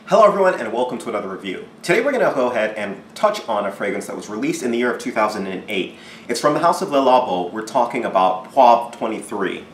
Hello everyone and welcome to another review. Today we're going to go ahead and touch on a fragrance that was released in the year of 2008. It's from the house of Labo. We're talking about Poivre 23.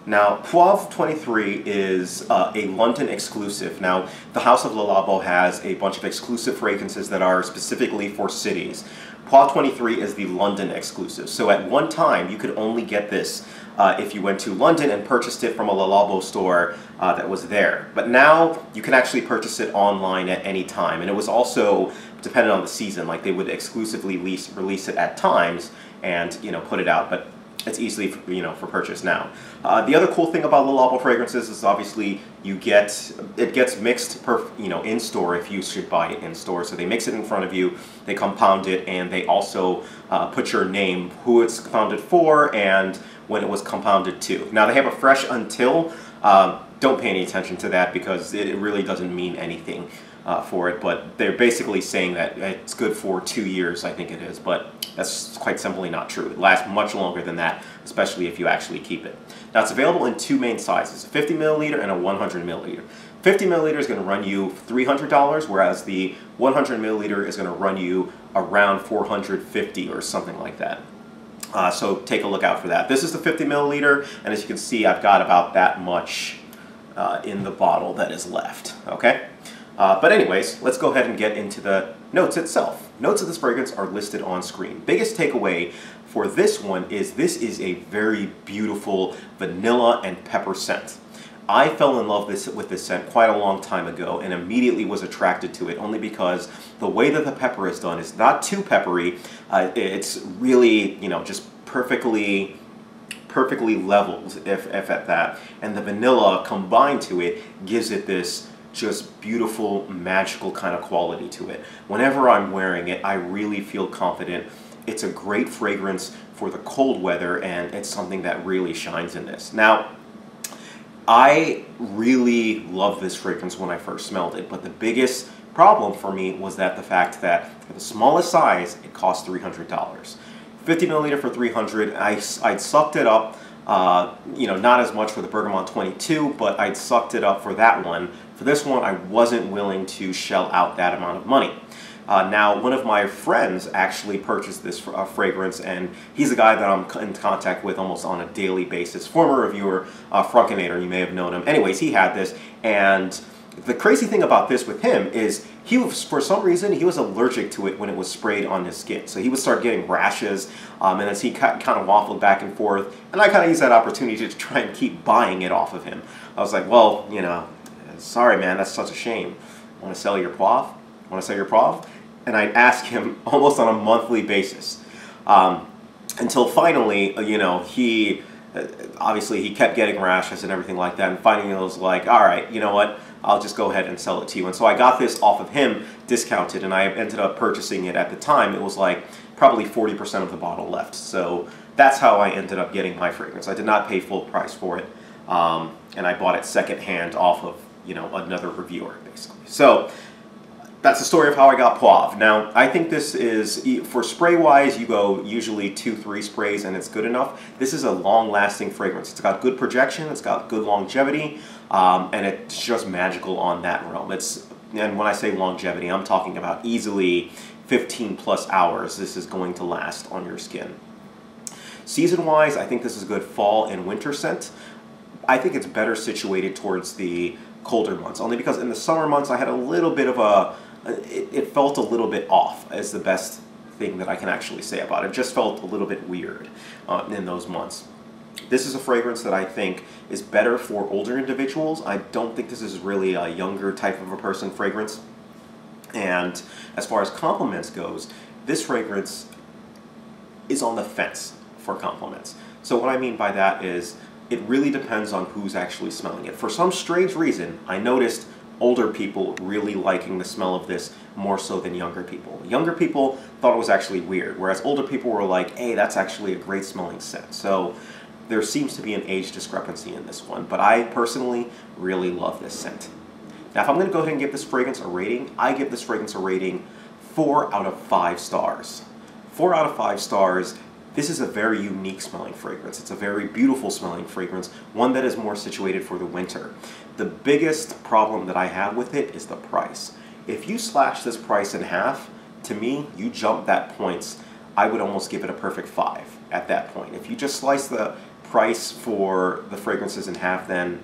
Now, Poivre 23 is a London exclusive. Now, the house of Labo has a bunch of exclusive fragrances that are specifically for cities. Poivre 23 is the London exclusive. So at one time, you could only get this if you went to London and purchased it from a Labo store that was there. But now, you can actually purchase it online at any time. And it was also dependent on the season. Like, they would exclusively release it at times and, put it out. But it's easily, for purchase now. The other cool thing about the Labo fragrances is obviously it gets mixed in store if you should buy it in store. So they mix it in front of you, they compound it, and they also put your name, who it's compounded for, and when it was compounded to. Now they have a fresh until. Don't pay any attention to that because it really doesn't mean anything for it, but they're basically saying that it's good for 2 years, I think it is, but that's quite simply not true. It lasts much longer than that, especially if you actually keep it. Now it's available in two main sizes, a 50 milliliter and a 100 milliliter. 50 milliliter is going to run you $300, whereas the 100 milliliter is going to run you around $450 or something like that. So take a look out for that. This is the 50 milliliter, and as you can see, I've got about that much in the bottle that is left, okay? But anyways, let's go ahead and get into the notes itself. Notes of this fragrance are listed on screen. Biggest takeaway for this one is this is a very beautiful vanilla and pepper scent. I fell in love with this scent quite a long time ago and immediately was attracted to it only because the way that the pepper is done is not too peppery. It's really, just perfectly leveled, if at that. And the vanilla combined to it gives it this just beautiful, magical kind of quality to it. Whenever I'm wearing it, I really feel confident. It's a great fragrance for the cold weather, and it's something that really shines in this. Now, I really loved this fragrance when I first smelled it, but the biggest problem for me was that the fact that for the smallest size, it cost $300. 50 milliliter for $300. I'd sucked it up. Not as much for the Bergamot 22, but I'd sucked it up for that one. For this one, I wasn't willing to shell out that amount of money. Now, one of my friends actually purchased this fragrance, and he's a guy that I'm in contact with almost on a daily basis. Former reviewer, Frunkinator, you may have known him. Anyways, he had this, and the crazy thing about this with him is for some reason, he was allergic to it when it was sprayed on his skin. So he would start getting rashes, and as he kind of waffled back and forth, and I kind of used that opportunity to try and keep buying it off of him. I was like, well, sorry man, that's such a shame. Want to sell your Poivre? Want to sell your Poivre? And I'd ask him almost on a monthly basis. Until finally, he obviously he kept getting rashes and everything like that, and finally I was like, all right, you know what? I'll just go ahead and sell it to you. And so I got this off of him discounted, and I ended up purchasing it at the time. It was like probably 40% of the bottle left. So that's how I ended up getting my fragrance. I did not pay full price for it, and I bought it secondhand off of another reviewer, basically. So that's the story of how I got Poivre. Now, I think this is, for spray-wise, you go usually 2-3 sprays and it's good enough. This is a long-lasting fragrance. It's got good projection, it's got good longevity, and it's just magical on that realm. And when I say longevity, I'm talking about easily 15 plus hours this is going to last on your skin. Season-wise, I think this is a good fall and winter scent. I think it's better situated towards the colder months, only because in the summer months I had a little bit of it felt a little bit off, is the best thing that I can actually say about it. It just felt a little bit weird in those months. This is a fragrance that I think is better for older individuals. I don't think this is really a younger type of a person fragrance. And as far as compliments goes, this fragrance is on the fence for compliments. So what I mean by that is it really depends on who's actually smelling it. For some strange reason, I noticed older people really liking the smell of this more so than younger people. Younger people thought it was actually weird, whereas older people were like, hey, that's actually a great smelling scent. So there seems to be an age discrepancy in this one, but I personally really love this scent. Now, if I'm going to go ahead and give this fragrance a rating, I give this fragrance a rating 4 out of 5 stars. 4 out of 5 stars. This is a very unique smelling fragrance. It's a very beautiful smelling fragrance, one that is more situated for the winter. The biggest problem that I have with it is the price. If you slash this price in half, to me, you jump that points. I would almost give it a perfect 5 at that point. If you just slice the price for the fragrances in half, then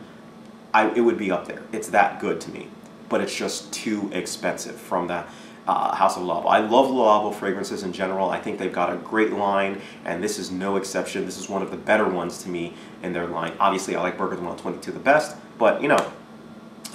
it would be up there. It's that good to me, but it's just too expensive from the House of Labo. I love Labo fragrances in general. I think they've got a great line, and this is no exception. This is one of the better ones to me in their line. Obviously, I like Bergdorf 122 the best, but you know,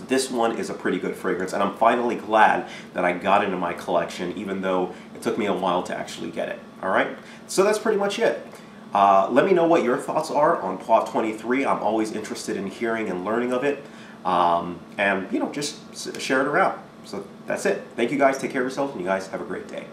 this one is a pretty good fragrance, and I'm finally glad that I got it in my collection, even though it took me a while to actually get it. All right, so that's pretty much it. Let me know what your thoughts are on Poivre 23. I'm always interested in hearing and learning of it, and you know, just share it around. So that's it. Thank you guys. Take care of yourselves, and you guys have a great day.